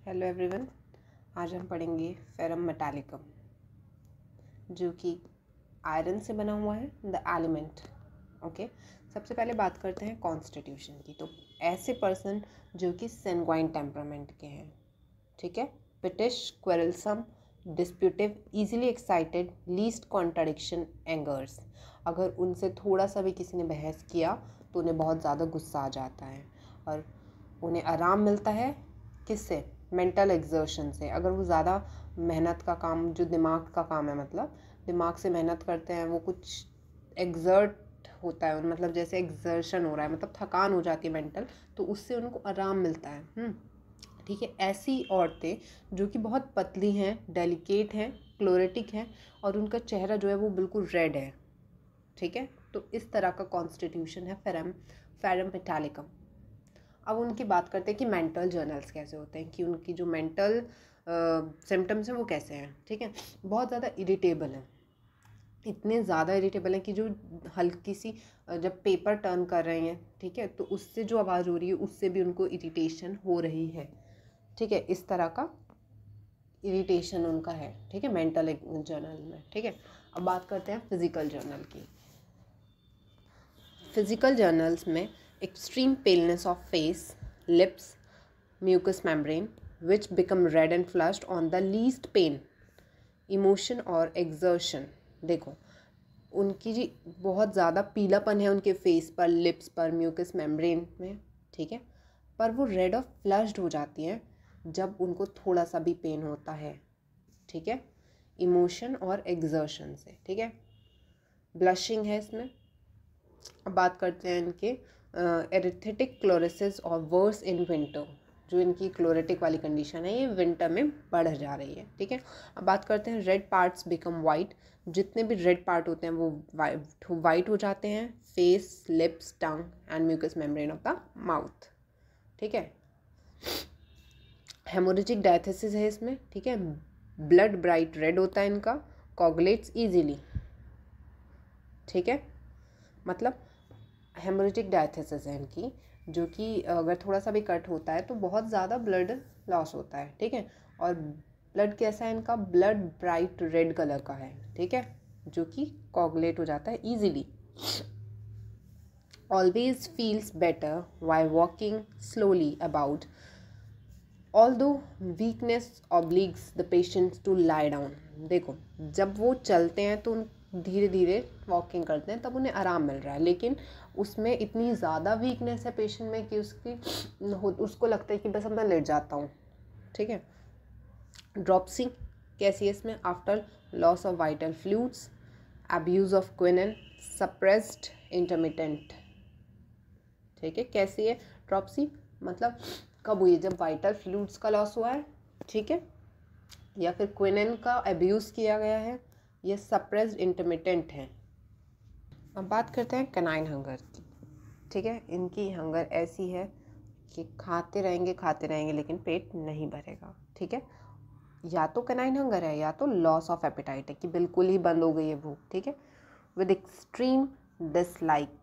Hello everyone. आज हम पढ़ेंगे फेरम मेटालिकम, जो कि आयरन से बना हुआ है, द एलिमेंट। ओके, सबसे पहले बात करते हैं कॉन्स्टिट्यूशन की। तो ऐसे पर्सन जो कि सैंग्वाइन टेम्परामेंट के हैं, ठीक है, pettish, quarrelsome, disputative, easily excited, least contradiction, angers. अगर उनसे थोड़ा सा भी किसी ने बहस किया तो उन्हें बहुत ज़्यादा गुस्सा आ जाता है और उन्हें आराम मिलता है किससे? मेंटल एग्जर्शन से। अगर वो ज़्यादा मेहनत का काम, जो दिमाग का काम है, मतलब दिमाग से मेहनत करते हैं, वो कुछ एग्जर्ट होता है, मतलब जैसे एग्जर्शन हो रहा है, मतलब थकान हो जाती है मेंटल, तो उससे उनको आराम मिलता है। ठीक है, ऐसी औरतें जो कि बहुत पतली हैं, डेलिकेट हैं, क्लोरेटिक हैं और उनका चेहरा जो है वो बिल्कुल रेड है, ठीक है, तो इस तरह का कॉन्स्टिट्यूशन है फेरम मेटालिकम। अब उनकी बात करते हैं कि मेंटल जर्नल्स कैसे होते हैं, कि उनकी जो मेंटल सिम्टम्स हैं वो कैसे हैं। ठीक है, बहुत ज़्यादा इरिटेबल हैं, इतने ज़्यादा इरिटेबल हैं कि जो हल्की सी जब पेपर टर्न कर रहे हैं, ठीक है, तो उससे जो आवाज़ हो रही है उससे भी उनको इरिटेशन हो रही है। ठीक है, इस तरह का इरिटेशन उनका है, ठीक है, मेंटल जर्नल में। ठीक है, अब बात करते हैं फिजिकल जर्नल की। फिजिकल जर्नल्स में extreme paleness of face, lips, mucous membrane, which become red and flushed on the least pain, emotion और exertion। देखो, उनकी जी बहुत ज़्यादा पीलापन है उनके फेस पर, लिप्स पर, म्यूकस मेम्ब्रेन में, ठीक है, पर वो रेड और फ्लश्ड हो जाती हैं जब उनको थोड़ा सा भी पेन होता है, ठीक है, इमोशन और एग्जर्शन से। ठीक है, ब्लशिंग है इसमें। अब बात करते हैं इनके एरिथेटिक क्लोरोसिस और वर्स इन विंटर। जो इनकी क्लोरेटिक वाली कंडीशन है ये विंटर में बढ़ जा रही है। ठीक है, अब बात करते हैं रेड पार्ट्स बिकम वाइट। जितने भी रेड पार्ट होते हैं वो वाइट हो जाते हैं, face, lips, tongue and mucous membrane of the mouth. ठीक है, हेमोरेजिक डायथेसिस है इसमें। ठीक है, ब्लड ब्राइट रेड होता है इनका, कोगुलेट्स इजीली। ठीक है, मतलब हेमोरेजिक डायथेसिस है इनकी, जो कि अगर थोड़ा सा भी कट होता है तो बहुत ज़्यादा ब्लड लॉस होता है। ठीक है, और ब्लड कैसा है इनका? ब्लड ब्राइट रेड कलर का है, ठीक है, जो कि कोगुलेट हो जाता है easily. Always feels better by walking slowly about, although weakness obliges the patient to lie down. देखो, जब वो चलते हैं तो धीरे धीरे वॉकिंग करते हैं, तब उन्हें आराम मिल रहा है, लेकिन उसमें इतनी ज़्यादा वीकनेस है पेशेंट में कि उसको लगता है कि बस अब मैं लेट जाता हूँ। ठीक है, ड्रॉपसी कैसी है इसमें? After loss of vital fluids, abuse of quinine, suppressed intermittent. ठीक है, कैसी है ड्रॉपसी? मतलब कब हुई? जब वाइटल फ्लूइड्स का लॉस हुआ है, ठीक है, या फिर क्विनिन का अब्यूज़ किया गया है, ये सप्रेस्ड इंटरमिटेंट है। अब बात करते हैं कैनाइन हंगर की। ठीक है, इनकी हंगर ऐसी है कि खाते रहेंगे लेकिन पेट नहीं भरेगा। ठीक है, या तो कैनाइन हंगर है या तो लॉस ऑफ एपेटाइट है, कि बिल्कुल ही बंद हो गई है भूख। ठीक है, with extreme dislike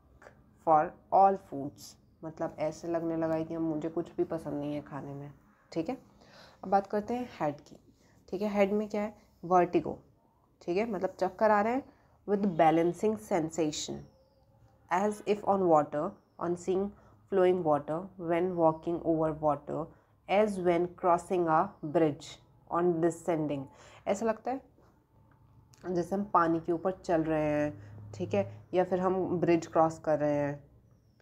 for all foods, मतलब ऐसे लगने लगा है कि मुझे कुछ भी पसंद नहीं है खाने में। ठीक है, अब बात करते हैं हेड की। ठीक है, हेड में क्या है? वर्टिगो। ठीक है, मतलब चक्कर आ रहे हैं, with balancing sensation as if on water, on seeing flowing water, when walking over water, as when crossing a bridge, on descending. ऐसा लगता है जैसे हम पानी के ऊपर चल रहे हैं, ठीक है, या फिर हम ब्रिज क्रॉस कर रहे हैं,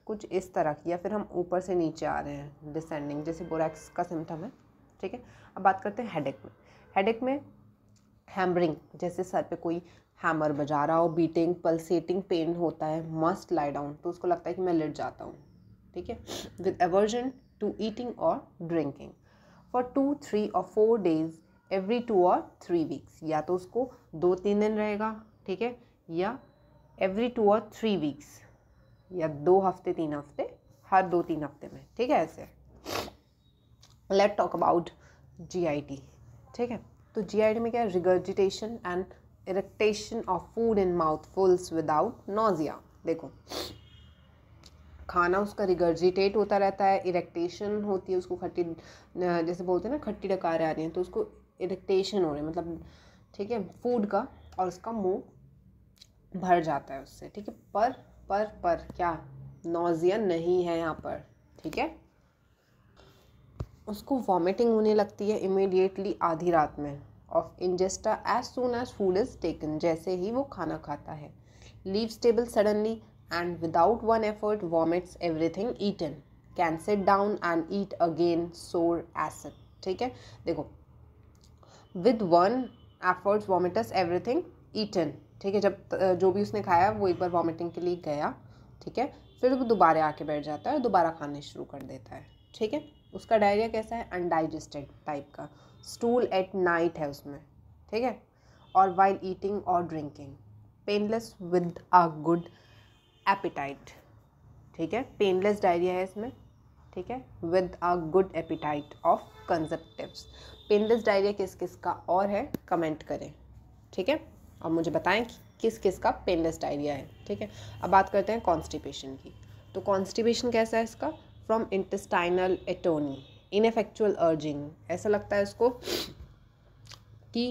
कुछ इस तरह की, या फिर हम ऊपर से नीचे आ रहे हैं, डिसेंडिंग, जैसे बोरैक्स का सिम्टम है। ठीक है, अब बात करते हैं हेडेक में। हेडेक में हैमरिंग, जैसे सर पे कोई हैमर बजा रहा हो, बीटिंग, पल्सेटिंग पेन होता है, मस्ट लाई डाउन, तो उसको लगता है कि मैं लेट जाता हूँ। ठीक है, विद एवर्जन टू ईटिंग और ड्रिंकिंग फॉर 2, 3 और 4 days एवरी 2 और 3 weeks। या तो उसको 2-3 दिन रहेगा, ठीक है, या एवरी 2 और 3 weeks, या 2 हफ्ते 3 हफ्ते, हर 2-3 हफ्ते में। ठीक है, ऐसे। Let talk about GIT। ठीक है, तो GIT में क्या है? Regurgitation and eructation of food in mouthfuls without nausea. देखो, खाना उसका रिगर्जिटेट होता रहता है, इरेक्टेशन होती है उसको, खट्टी जैसे बोलते हैं ना खट्टी डकारें आ रही हैं, तो उसको इरेक्टेशन हो रही है मतलब, ठीक है, फूड का, और उसका मुंह भर जाता है उससे, ठीक है। पर क्या नौजिया नहीं है यहाँ पर, ठीक है। उसको वॉमिटिंग होने लगती है इमीडिएटली आधी रात में, of ingesta as soon as food is taken, जैसे ही वो खाना खाता है। Leaves table suddenly and without one effort vomits everything eaten, can sit down and eat again sour acid, ठीक है। देखो, with one efforts vomits everything eaten, ठीक है। जब जो भी उसने खाया वो एक बार वॉमिटिंग के लिए गया, ठीक है, फिर वो दोबारा आके बैठ जाता है और दोबारा खाने शुरू कर देता है, ठीक है। उसका डायरिया कैसा है, अनडाइजेस्टेड टाइप का, स्टूल एट नाइट है उसमें, ठीक है, और वाइल ईटिंग और drinking, painless with a good appetite, ठीक है। पेनलेस डायरिया है इसमें, ठीक है, with a good appetite of consumptives. Painless diarrhoea किस किस का और है कमेंट करें, ठीक है, और मुझे बताएं कि किस किस का पेनलेस डायरिया है, ठीक है। अब बात करते हैं कॉन्स्टिपेशन की। तो कॉन्स्टिपेशन कैसा है इसका, from intestinal atony, ineffectual urging, ऐसा लगता है इसको कि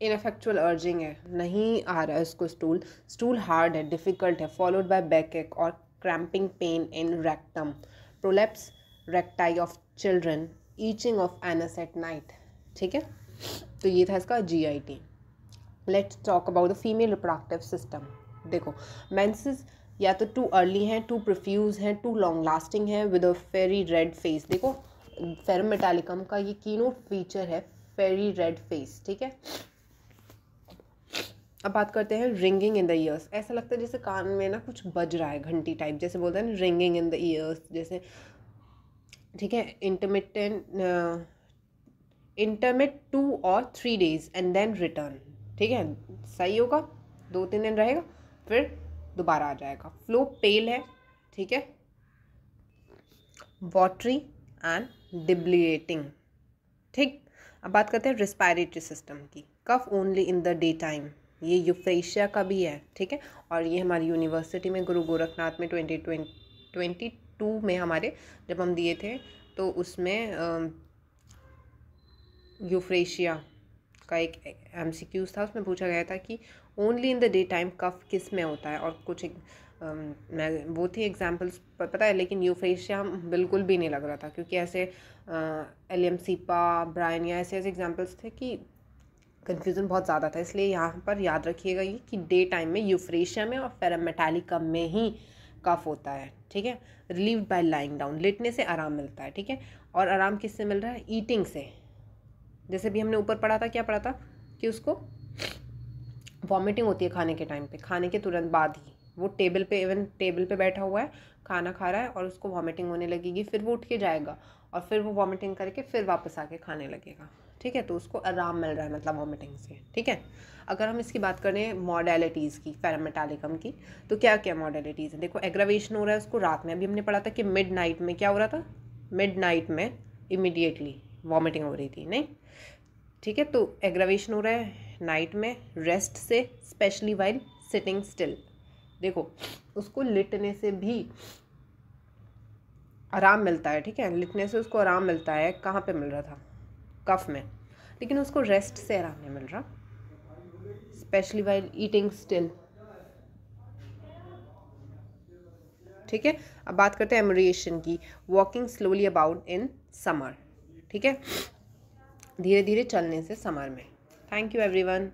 इनफेक्चुअल अर्जिंग है, नहीं आ रहा है इसको स्टूल हार्ड है, डिफ़िकल्ट है, फॉलोड बाय बैकएक और cramping pain in rectum, prolapse recti of children, itching of anus at night, ठीक है। तो ये था इसका GIT। Let's talk about the female reproductive system. देखो, मेंसेस या तो टू अर्ली हैं, टू प्रोफ्यूज हैं, टू लॉन्ग लास्टिंग है, with a Pheri red face. देखो, फेरम मेटालिकम का ये कीनोट फीचर है, फेरी रेड फेस, ठीक है। अब बात करते हैं रिंगिंग इन द ईयर्स। ऐसा लगता है जैसे कान में ना कुछ बज रहा है, घंटी टाइप, जैसे बोलते हैं ना रिंगिंग इन द ईयर्स, जैसे, ठीक है। इंटरमिट 2 और 3 days एंड देन रिटर्न, ठीक है, सही होगा, 2-3 दिन रहेगा फिर दोबारा आ जाएगा। फ्लो पेल है, ठीक है, वाटरी एंड डिब्लिएटिंग, ठीक। अब बात करते हैं रिस्पायरेटरी सिस्टम की। Cough only in the day time, ये यूफ्रेशिया का भी है, ठीक है, और ये हमारी यूनिवर्सिटी में गुरु गोरखनाथ में 2022 में हमारे जब हम दिए थे तो उसमें यूफ्रेशिया का एक MCQs था, उसमें पूछा गया था कि only in the day time cough किस में होता है, और कुछ मैं वो थी एग्जाम्पल्स पता है, लेकिन यूफ्रेशिया बिल्कुल भी नहीं लग रहा था, क्योंकि ऐसे एलियमसीपा, ब्रायनिया, ऐसे एग्जाम्पल्स थे कि कन्फ्यूज़न बहुत ज़्यादा था। इसलिए यहाँ पर याद रखिएगा ये कि डे टाइम में यूफ्रेशिया में और फेरम मेटालिकम में ही कफ होता है, ठीक है। रिलीव्ड बाय लाइंग डाउन, लेटने से आराम मिलता है, ठीक है। और आराम किससे मिल रहा है, ईटिंग से। जैसे भी हमने ऊपर पढ़ा था, क्या पढ़ा था कि उसको वॉमिटिंग होती है खाने के टाइम पे, खाने के तुरंत बाद ही। वो टेबल पे बैठा हुआ है, खाना खा रहा है और उसको वॉमिटिंग होने लगेगी, फिर वो उठ के जाएगा और फिर वो वॉमिटिंग करके फिर वापस आके खाने लगेगा, ठीक है। तो उसको आराम मिल रहा है मतलब वॉमिटिंग से, ठीक है। अगर हम इसकी बात करें मॉडलिटीज़ की, फेरम मेटालिकम की, तो क्या क्या मॉडलिटीज़ है। देखो, एग्रावेशन हो रहा है उसको रात में, अभी हमने पढ़ा था कि मिड नाइट में क्या हो रहा था, मिड नाइट में इमीडिएटली वॉमिटिंग हो रही थी, नहीं, ठीक है। तो एग्रावेशन हो रहा है नाइट में, रेस्ट से, स्पेशली वाइल सिटिंग स्टिल। देखो, उसको लिटने से भी आराम मिलता है, ठीक है, लिटने से उसको आराम मिलता है। कहाँ पे मिल रहा था, कफ में, लेकिन उसको रेस्ट से आराम नहीं मिल रहा, स्पेशली वाइल ईटिंग स्टिल, ठीक है। अब बात करते हैं एमरिएशन की। Walking slowly about in summer, ठीक है, धीरे धीरे चलने से समर में। Thank you everyone.